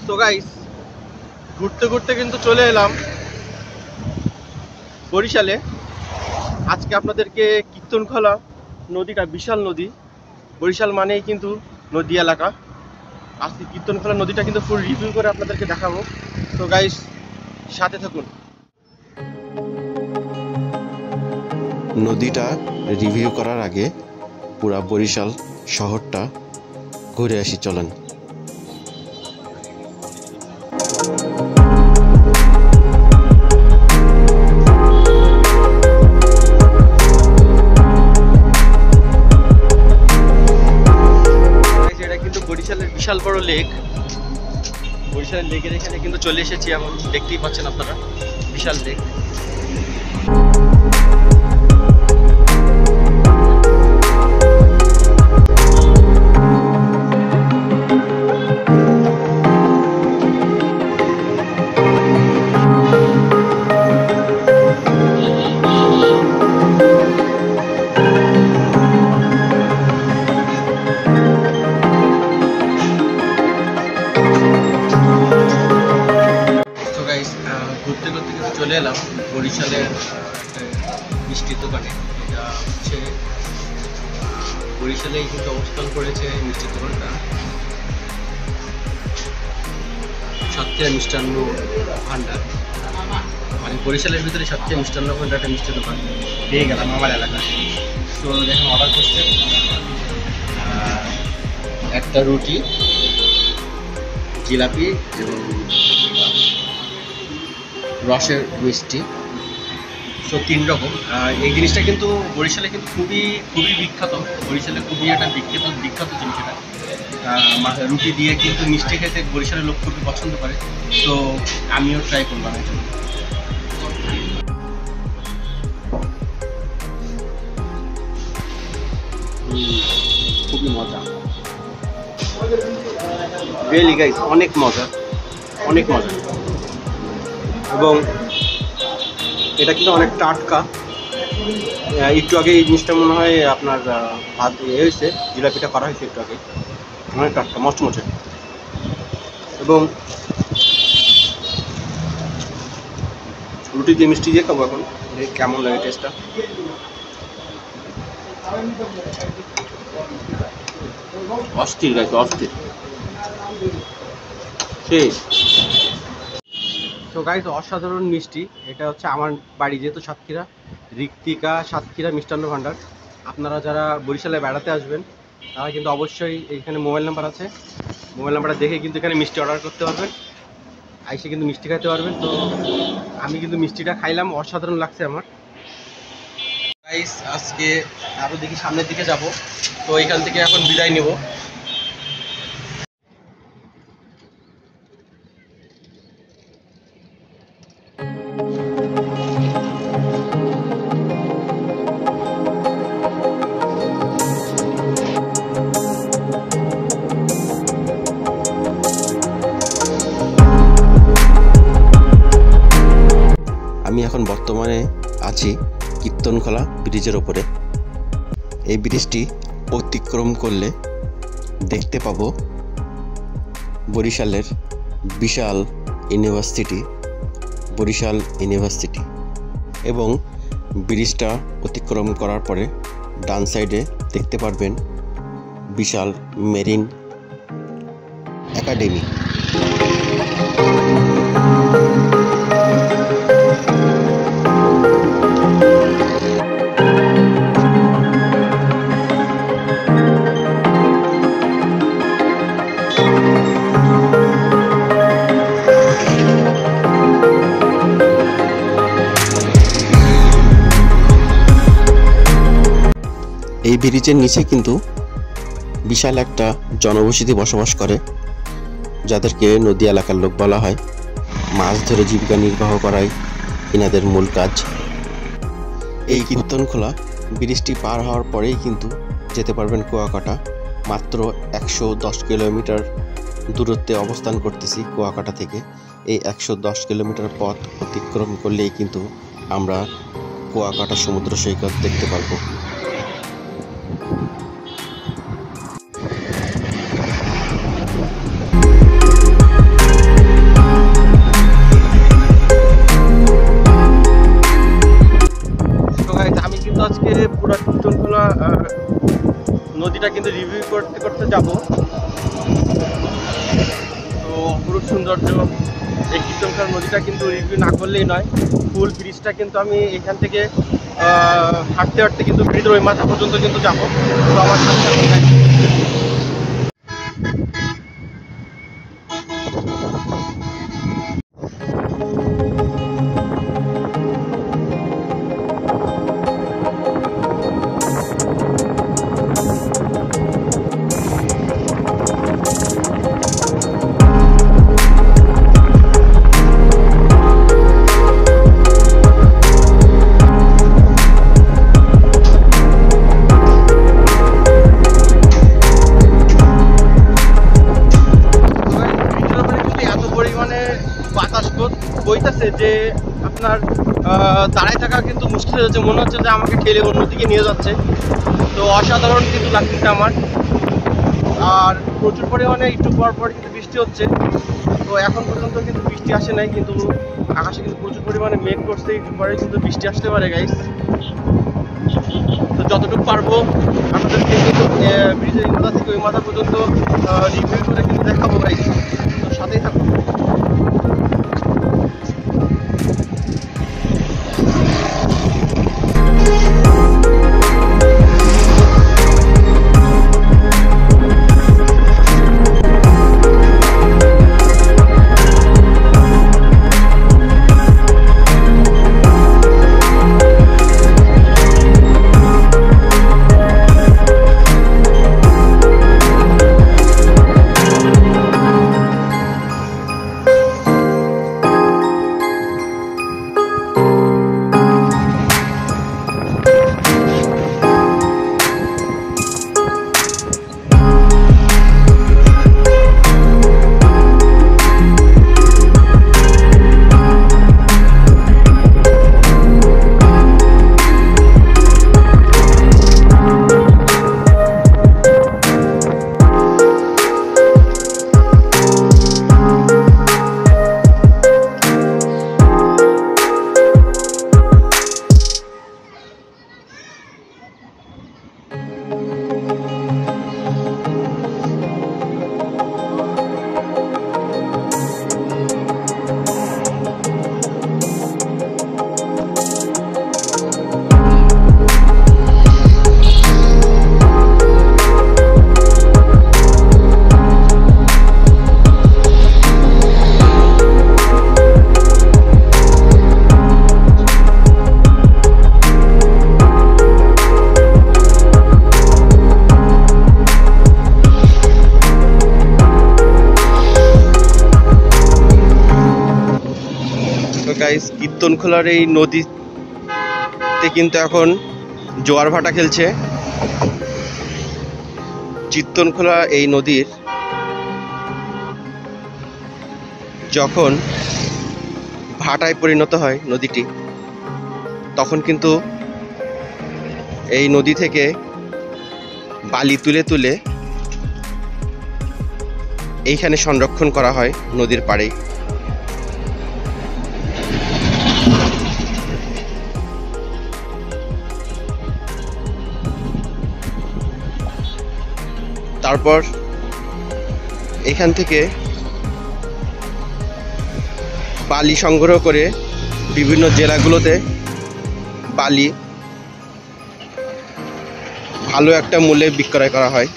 So guys, ঘুরতে ঘুরতে কিন্তু চলে এলাম বরিশালে। আজকে আপনাদেরকে কীর্তনখোলা নদীটা, বিশাল নদী, বরিশাল মানেই কিন্তু নদী এলাকা। আজকে কীর্তনখোলা নদীটা কিন্তু ফুল রিভিউ করে আপনাদেরকে দেখাবো। তো গাইস, সাথে থাকুন। নদীটা রিভিউ করার আগে পুরা বরিশাল শহরটা ঘুরে আসি, চলেন। এটা কিন্তু বরিশালের বিশাল বড় লেক। বরিশালের লেকের এখানে কিন্তু চলে এসেছি এখন, দেখতেই পাচ্ছেন আপনারা, বিশাল লেক। ঘুরতে ঘুরতে কিন্তু চলে এলাম বরিশালের মিষ্টির দোকানে। এটা হচ্ছে বরিশালেই কিন্তু অবস্থান করেছে মিষ্টির দোকানটা, সাতক্ষীরা মিষ্টান্ন ভান্ডার। মানে বরিশালের ভিতরে সাতক্ষীরা মিষ্টান্ন ভান্ডার একটা মিষ্টির দোকান পেয়ে গেলাম আমার এলাকায়। তো দেখুন, অর্ডার করছে একটা রুটি, জিলাপি এবং রসের মিষ্টি। সো 3 রকম। এই জিনিসটা কিন্তু বরিশালে কিন্তু খুবই বিখ্যাত। বরিশালে খুবই একটা বিখ্যাত জিনিস এটা। রুটি দিয়ে কিন্তু মিষ্টি খেতে বরিশালের লোক খুবই পছন্দ করে। তো আমিও ট্রাই করলাম এটা। খুবই মজা, রিয়েলি গাইস, অনেক মজা, অনেক মজা। এবং এটা কিন্তু অনেক টাটকা। একটু আগে এই জিনিসটা মনে হয় আপনার ভাত হয়েছে, জিলাপিটা করা হয়েছে একটু আগে। অনেক টাটকা, মচমচে। এবং রুটি দিয়ে মিষ্টি দিয়ে খাবো এখন, কেমন লাগে টেস্টটা। অস্থির গাইস, অস্থির, সেই। তো গাইস, অসাধারণ মিষ্টি। এটা হচ্ছে আমার বাড়ি যেহেতু সাতক্ষীরা, ঋত্বিকা সাতক্ষীরা মিষ্টান্ন ভান্ডার। আপনারা যারা বরিশালে বেড়াতে আসবেন তারা কিন্তু অবশ্যই এখানে মোবাইল নাম্বার আছে, মোবাইল নাম্বারটা দেখে কিন্তু এখানে মিষ্টি অর্ডার করতে পারবেন, আইসে কিন্তু মিষ্টি খাইতে পারবেন। তো আমি কিন্তু মিষ্টিটা খাইলাম, অসাধারণ লাগছে আমার। গাইস, আজকে আরও দেখি সামনের দিকে যাব। তো এখান থেকে এখন বিদায় নেব। আমি এখন বর্তমানে আছি কীর্তনখোলা ব্রিজের ওপরে। এই ব্রিজটি অতিক্রম করলে দেখতে পাবো বরিশালের বিশাল ইউনিভার্সিটি, বরিশাল ইউনিভার্সিটি। এবং ব্রিজটা অতিক্রম করার পরে ডান সাইডে দেখতে পারবেন বিশাল মেরিন একাডেমি। এই ব্রিজের নিচে কিন্তু বিশাল একটা জনবসতি বসবাস করে, যাদেরকে নদী এলাকার লোক বলা হয়। মাছ ধরে জীবিকা নির্বাহ করাই এনাদের মূল কাজ। এই কীর্তনখোলা ব্রিজটি পার হওয়ার পরেই কিন্তু যেতে পারবেন কুয়াকাটা। মাত্র 110 কিলোমিটার দূরত্বে অবস্থান করতেছি কুয়াকাটা থেকে। এই 110 কিলোমিটার পথ অতিক্রম করলেই কিন্তু আমরা কুয়াকাটা সমুদ্র সৈকত দেখতে পারবো। ব্রিজটাতে যাব। তো অপরূপ সৌন্দর্য এই কীর্তনখোলা নদীটা কিন্তু রিভিউ না করলেই নয়। ফুল ব্রিজটা কিন্তু আমি এখান থেকে হাঁটতে হাঁটতে কিন্তু ব্রিজের ওই মাথা পর্যন্ত কিন্তু যাবো। তো আমার সাথে বইতেছে যে আপনার দাঁড়ায় থাকা কিন্তু মুশকিল হচ্ছে, মনে হচ্ছে যে আমাকে ঠেলে অন্যদিকে নিয়ে যাচ্ছে। তো অসাধারণ কিন্তু লাগতেছে আমার। আর প্রচুর পরিমাণে একটু পর পর কিন্তু বৃষ্টি হচ্ছে। তো এখন পর্যন্ত কিন্তু বৃষ্টি আসে নাই, কিন্তু আকাশে কিন্তু প্রচুর পরিমাণে মেঘ করছে, একটু পরে কিন্তু বৃষ্টি আসতে পারে গাইস। তো যতটুকু পারবো আপনাদেরকে কিন্তু ব্রিজের এই মাথা থেকে ওই মাথা পর্যন্ত রিভিউ করে কিন্তু দেখাবো গাইস। তো সাথেই থাকুন। গাইস, কীর্তনখোলার এই নদীতে কিন্তু এখন জোয়ার ভাটা খেলছে। কীর্তনখোলা এই নদীর যখন ভাটায় পরিণত হয় নদীটি, তখন কিন্তু এই নদী থেকে বালি তুলে তুলে এইখানে সংরক্ষণ করা হয় নদীর পাড়ে। তারপর এখান থেকে বালি সংগ্রহ করে বিভিন্ন জেলাগুলোতে বালি ভালো একটা মূল্যে বিক্রয় করা হয়।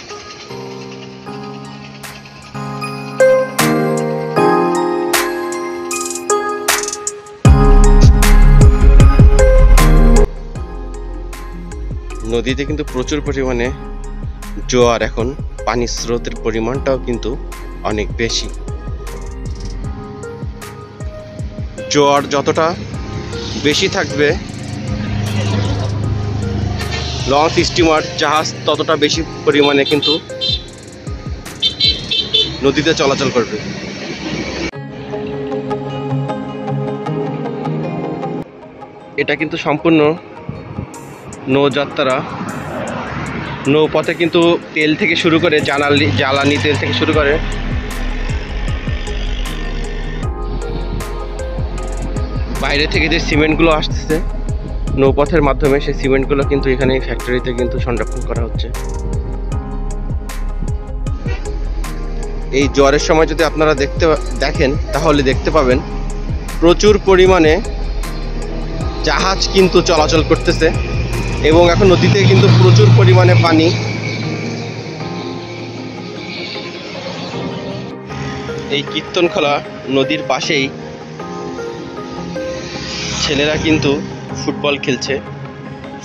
নদীতে কিন্তু প্রচুর পরিমাণে জোয়ার, এখন পানির স্রোতের পরিমাণটাও কিন্তু অনেক বেশি। জোয়ার যতটা বেশি থাকবে, লঞ্চ, স্টিমার, জাহাজ ততটা বেশি পরিমাণে কিন্তু নদীতে চলাচল করবে। এটা কিন্তু সম্পূর্ণ নৌযাত্রা। নৌপথে কিন্তু তেল থেকে শুরু করে জ্বালানি তেল থেকে শুরু করে বাইরে থেকে যে সিমেন্টগুলো আসতেছে নৌপথের মাধ্যমে, সেই সিমেন্টগুলো কিন্তু এখানে ফ্যাক্টরিতে কিন্তু সংরক্ষণ করা হচ্ছে। এই জোয়ারের সময় যদি আপনারা দেখেন তাহলে দেখতে পাবেন প্রচুর পরিমাণে জাহাজ কিন্তু চলাচল করতেছে এবং এখন নদীতে কিন্তু প্রচুর পরিমাণে পানি। এই কীর্তনখোলা নদীর পাশেই ছেলেরা কিন্তু ফুটবল খেলছে।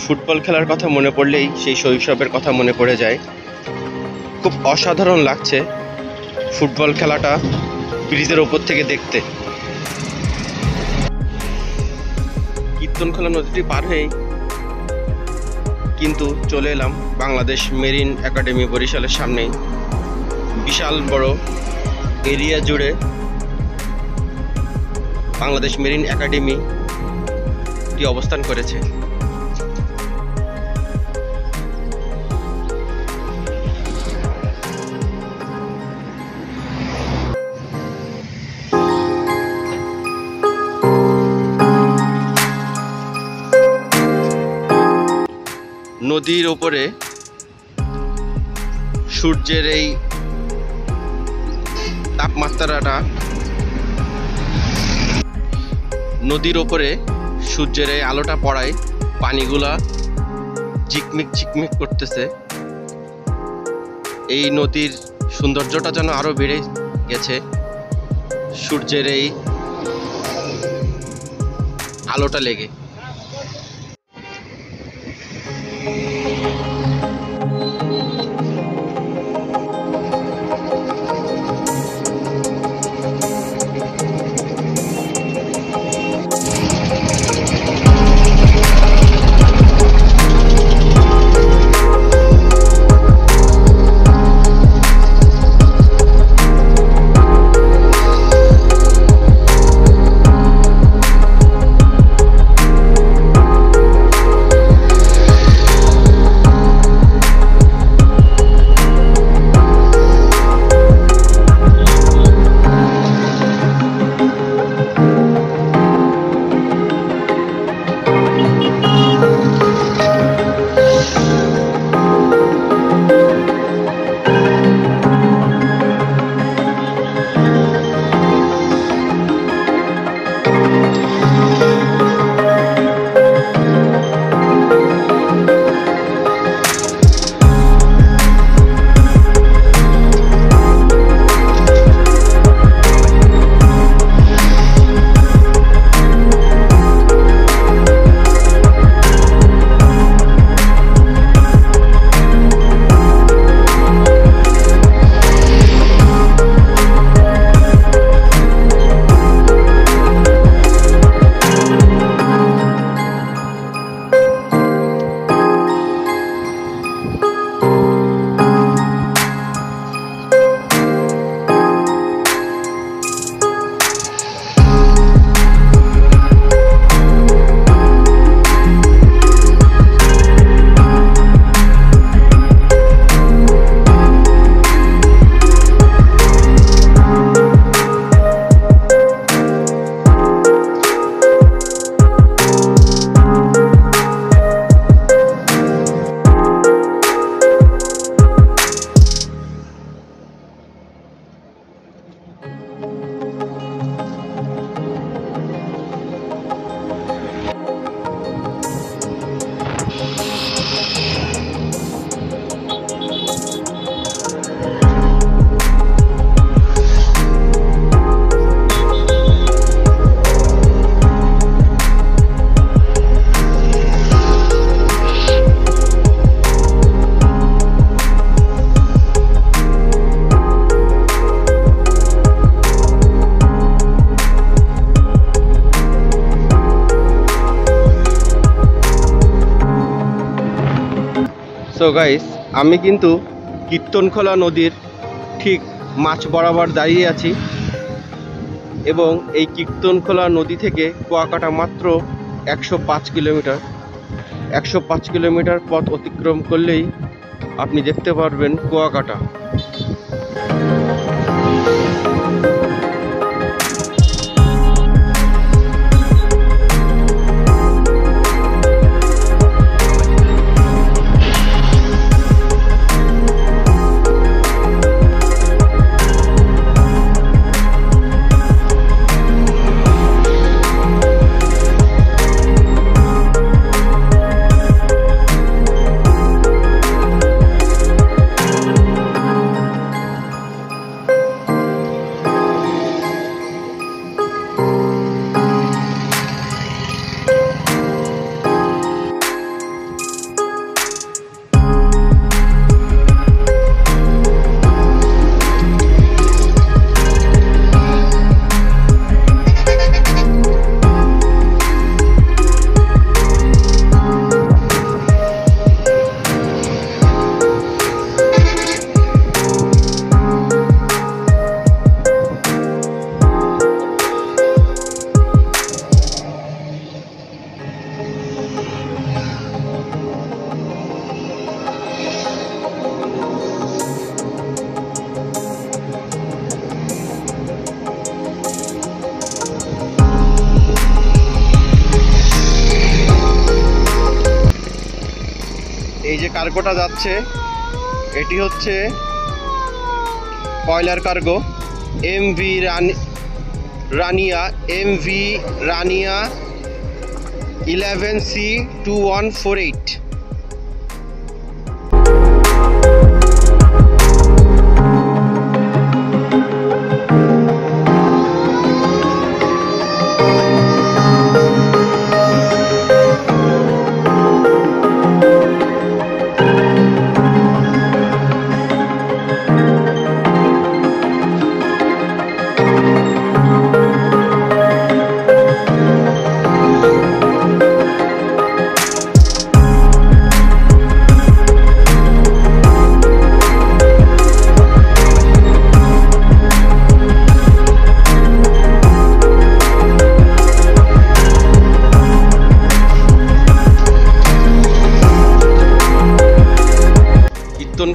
ফুটবল খেলার কথা মনে পড়লেই সেই শৈশবের কথা মনে পড়ে যায়। খুব অসাধারণ লাগছে ফুটবল খেলাটা ব্রিজের ওপর থেকে দেখতে। কীর্তনখোলা নদীটি পার হয়েই কিন্তু চলে এলাম বাংলাদেশ মেরিন একাডেমি বরিশালের সামনেই। বিশাল বড় এরিয়া জুড়ে বাংলাদেশ মেরিন একাডেমিটি অবস্থান করেছে। নদীর ওপরে সূর্যের এই তাপমাত্রাটা, নদীর ওপরে সূর্যের এই আলোটা পড়ায় পানিগুলা ঝিকমিক ঝিকমিক করতেছে। এই নদীর সৌন্দর্যটা যেন আরো বেড়ে গেছে সূর্যের এই আলোটা লেগে। সো গাইস, আমি কিন্তু কীর্তনখোলা নদীর ঠিক মাঝ বরাবর দাঁড়িয়ে আছি এবং এই কীর্তনখোলা নদী থেকে কুয়াকাটা মাত্র 105 কিলোমিটার। 105 কিলোমিটার পথ অতিক্রম করলেই আপনি দেখতে পারবেন কুয়াকাটা। কার্গোটা যাচ্ছে, এটি হচ্ছে কয়লার কার্গো এমভি রানিয়া 11C2148।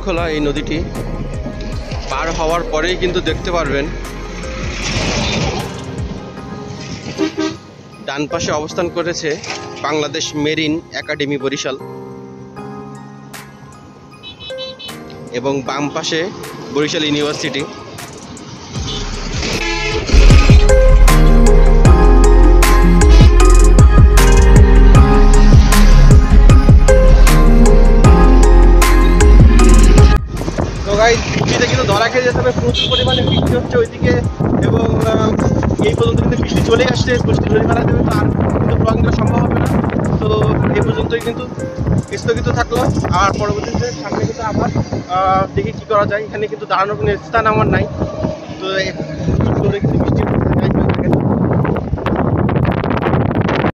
খোলা এই নদীটি পার হওয়ার পরেই কিন্তু দেখতে পারবেন ডান পাশে অবস্থান করেছে বাংলাদেশ মেরিন একাডেমি বরিশাল এবং বাম পাশে বরিশাল ইউনিভার্সিটি। বৃষ্টিতে কিন্তু ধরা খেয়ে যেতে হবে, প্রচুর পরিমাণে বৃষ্টি হচ্ছে ওইদিকে এবং এই পর্যন্ত কিন্তু বৃষ্টি চলে আসছে। বৃষ্টি ধরে ফেলা দেবে তো আর কিন্তু ব্লগিং করা সম্ভব হবে না, তো এই পর্যন্তই কিন্তু স্থগিত থাকলো। আর পরবর্তীতে সামনে কিন্তু আবার দেখি কী করা যায়। এখানে কিন্তু দাঁড়ানোর কোনো স্থান আমার নাই।